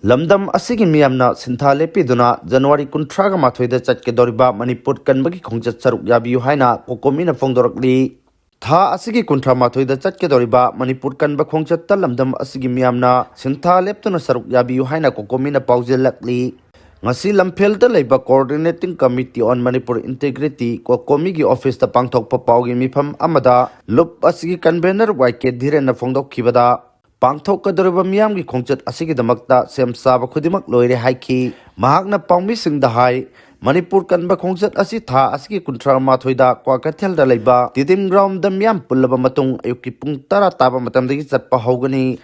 Lamdam asigi miyamna sintha lepiduna January 18 chatkedoriba Manipur kanbagi khongjat saruk yabiyu haina kokomina phongdorakli tha asigi 18 chatkedoriba Manipur kanba khongjat lamdam asigi miyamna sintha leptuna saruk yabiyu haina kokomina paujelakli ngasi lamphel da leiba coordinating committee on Manipur integrity kokomi gi office ta pangthok pa paugi mifam amada lup asigi convener YK dhirena phongdok khibada Pangthok kadoriba miyam gi khongchat asigi damakta sem saba khudimak loire haiki mahakna pangmi sing da hai Manipur kanba khongchat asi tha asigi kuntra ma thoida kwakathel da leiba didim ground da miyam pullaba matung ayuki pung tara taba matam dagi chatpa hogani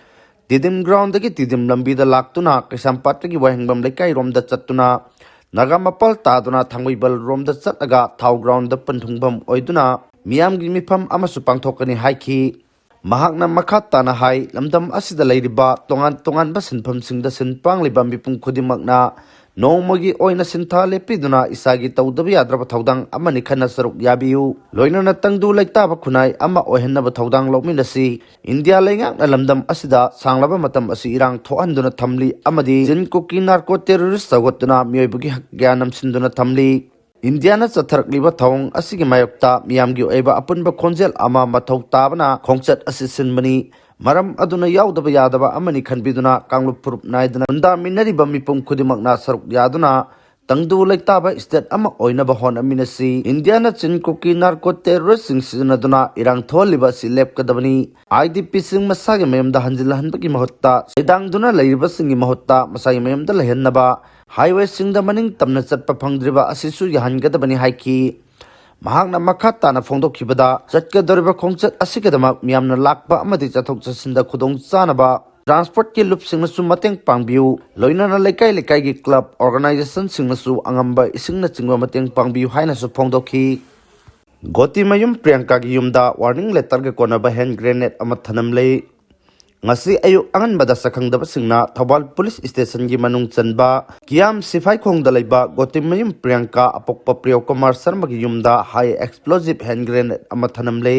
didim ground dagi didim lambi da laktuna kisampat gi wahingbam lekai rom da chatuna nagamapal taduna thangwibal rom da chataga thau ground da panthungbam oiduna miyam gi mifam amasu pangthokani haiki Mahakna makata na hai lamdam asida leiriba tongan ba sinpham singda sinpang liba mipung khudimakna Nongmei oina sintha lepiduna isagi tawdabi yadraba thaudang amani khana saruk yabiyu loinana tangdu laitaba khunai ama ohenna thaudang lokminasi India lengak na lamdam asida sanglaba matam asi irang thohanduna thamli amadi jinkuki narco terrorist sagotuna mioibugi hakyanam sinduna thamli Indiana chatharkliba thong asigi mayokta miyamgi oiba apunba khonjel ama mathau tabana khongchat assistant mani maram aduna yaudaba yadaba amani khanbiduna Kangla purup naiduna unda minariba mipum khudimakna saruk yaduna tangdu laitaba state ama oinaba hon aminasi Indiana chinkuki narco terrorist sing siznaduna irang tholiba silep kadabani IDP sing masagi mayamda hanjilhanbagi mahutta sedangduna leiriba singi mahutta masagi mayamda lehennaba Highway singda maning tamna chatpa phangdriba asisu yahangadabani haiki mahakna makhata na phongdokhibada chatkadoriba khongchat asigedama miyamna lakpa amadi chathok chasinda khudong chanaba transport ki loop singnasu mateng pangbiu loinana lekai lekai gi club organization singnasu angamba isingna chingwa mateng pangbiu haina su phongdokhi GOTIMAYUM PRIYANKA gi yumda warning letter ga konaba hand grenade ama thanamle ngasi ayu angan bada sakhangdaba singna Thobal police station gi manung chanba kiam sifai khongda leiba GOTIMAYUM PRIYANKA apokpa priyo kumar sharma gi yumda high explosive hand grenade ama thanamle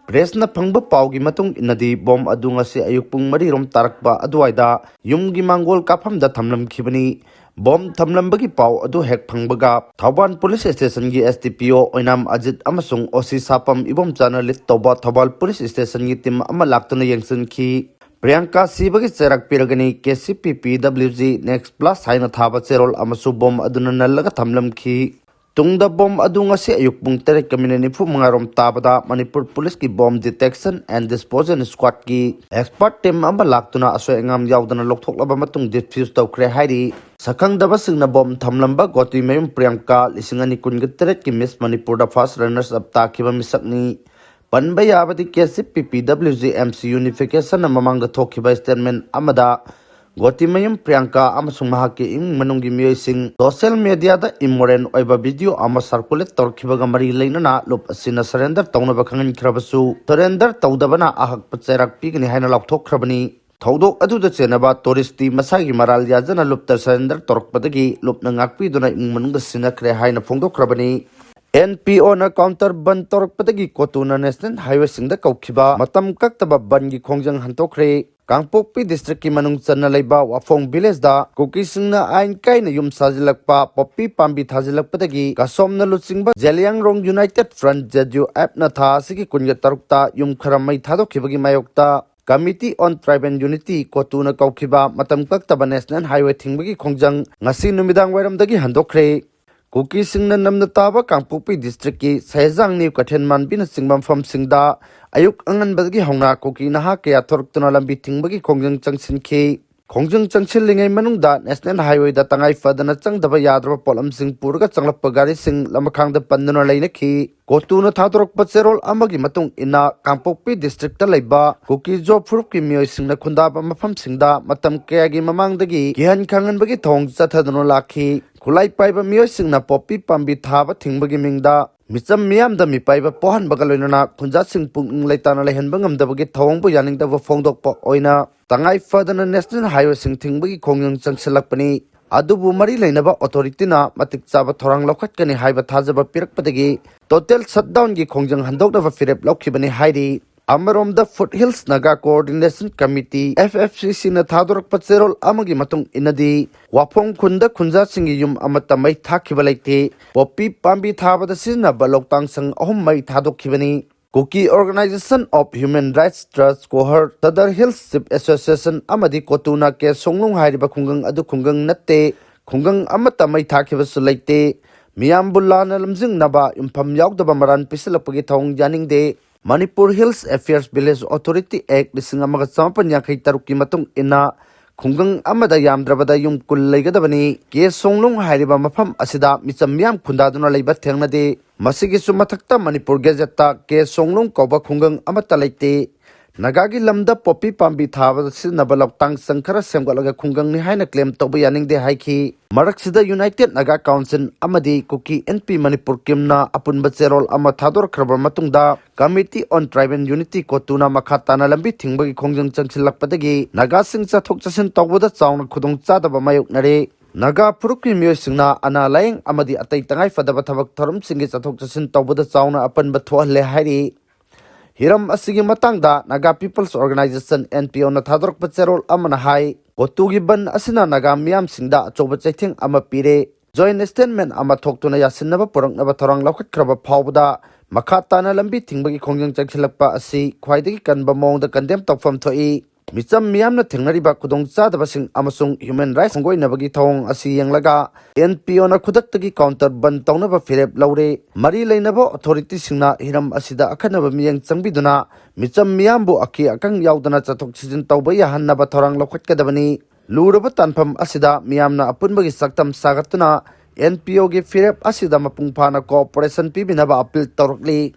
presna phangba pawgi matung inadi bom adu ngasi ayuk pung mari rom tarakba aduaida yumgi mangol kafamda thamlam khibani bom thamlambagi paw adu hek phangbaga Thobal police station gi STPO oinam Ajit amasung OC sapam ibom chana lit toba Thobal police station gi tim ama laktuna yengsun khi Priyanka sibagi cherak piragani KCP PWG next plus haina thaba cherol amasu bom aduna nallaga thamlam khi tungda bom adu ngasi ayuk pung tere kamine nifu mangarom tabada Manipur police ki bomb detection and disposal squad ki expert team amba laktuna aso engam yaudana lokthoklaba matung defuse tawkhre hairi sakhang daba singna bom thamlamba GOTIMAYUM PRIYANKA lisingani kungatret ki Miss Manipur da first runners up takhiba misakni Panba yabadi KCP PWG MC unification mamangda thokhiba statement amada GOTIMAYUM PRIYANKA amasung mahaki ing manunggi miyoising social media da immoral oiba video ama circulate torkhibaga mari leinana lup asina surrender tawnaba khangin khrabasu surrender tawdabana ahak pacherak pigni haina laukthokhrabani Thaudok aduda chenaba touristi masagi maral yajana luptar surrender torkpadagi lupna ngakpiduna ing manungda sinakhre haina phongdokhrabani NPO na counter ban torkpadagi COTU na national highway singda kaukhiba matam kaktaba ban gi khongjang hantokre Kangpokpi district ki manung channa leiba wafong village da kuki singna ain kaina yum sajilakpa poppy pambi thajilakpadagi kasomna luchingba Jeliang Rong United Front Jeju app na tha sigi kunga tarukta yum kharamai thadokhibagi mayokta Committee on Tribe and Unity COTU na kaukhiba matam kaktaba national highway thingbagi khongjang ngasi numidang wairamdagi handokre Kuki singna namna taba Kangpokpi district ki Sehjang ni Kathen Manbina singbam fam singda ayuk angan badagi hongna kuki naha kaya thoruktuna lambi thingbagi khongjang changsinki khongjang changsillingai manungda national highway da tangai fadana changdaba yadraba polam sing purga changlappa gari sing lamakhangda panduna leinakhi COTU na thadorokpa cherol amagi matung ina Kangpokpi district ta leiba kuki job frup ki mioi singna khundaba mafam singda matam kayagi mamangdagi gihan khangan bagi thong chathaduna lakhi Kulai paiba miyo singna poppy pambi thaba thingbagi mingda micham miyamda mi paiba pohan bagaloinana khunja sing pung leitana lehenba ngamdabagi thawangbu yaningdaba phongdokpa oina tangai fadana national highway sing thingbagi khongyang changsilakpani adubu mari leinaba authority na matik chaba thorang lokhatkani haiba thajaba pirakpadagi total shutdown gi khongjang handokdaba firep lokhibani hairi Amarom Foothills Naga Coordination Committee FFCC na thadorokpa cherol amagi matung inadi wapong khunda khunja singi yum amata mai thakiba laite poppy pambi thabada sina balok sang ahum mai thadokibani Cookie Organization of Human Rights Trust Kohar Tadar Hills Ship Association amadi kotuna ke songlung hairiba khungang adu khungang natte khungang amata mai thakiba su laite miyam bullana lamjing naba impham yaudaba maran pisalapagi thong janingde Manipur Hills Affairs Village Authority Act lising amaga sampan yakai taruki matung ina khungang amada yamdrabada yum kul leigadabani ke songlung hairiba mafam asida micham miyam khundaduna leiba thengnade masigi sumathakta Manipur Gazetta ke songlung koba khungang amata leite Nagagi lamda poppy pambi thaba sinaba loktang sankhara semgalaga khungang ni haina claim toba yaningde haiki Maraksida United Naga Council amadi Cookie NP Manipur Kimna apunba cherol ama thador khraba matungda Committee on Tribal Unity kotuna makhatana lambi thingbagi khongjang changchilakpadagi Naga sing chathok chasin tawbada chawna khudong chadaba mayoknare Naga Purukmi Myoisingna ana laing amadi atai tangai fadaba thabak thorum singi chathok chasin tawbada chawna apanba thohle hairi Hiram asigi matangda Naga People's Organization NPO na thadorok pacherol amana hai Kotugi ban asina Naga miyam singda achoba chaithing ama pire joint statement ama thoktuna yasinaba porangnaba thorang laukat kraba phawbada makhatana lambi thingbagi khongjang changchilakpa asi khwaidagi kanba mongda condemn tokfam thoi micham miyamna thengnariba khudong chadaba sing amasung human rights ngoinabagi thong asi yanglaga NPO na khudaktagi counter ban tawnaba firep laure mari leinaba authority singna hiram asida akhanaba miyang changbiduna micham miyambu aki akang yaudana chathok chijin tawba yahannaba thorang lokhatkadabani luraba tanpham asida miyamna apunbagi saktam sagatuna NPO gi firep asida mapungphana cooperation pibinaba appeal tawrakli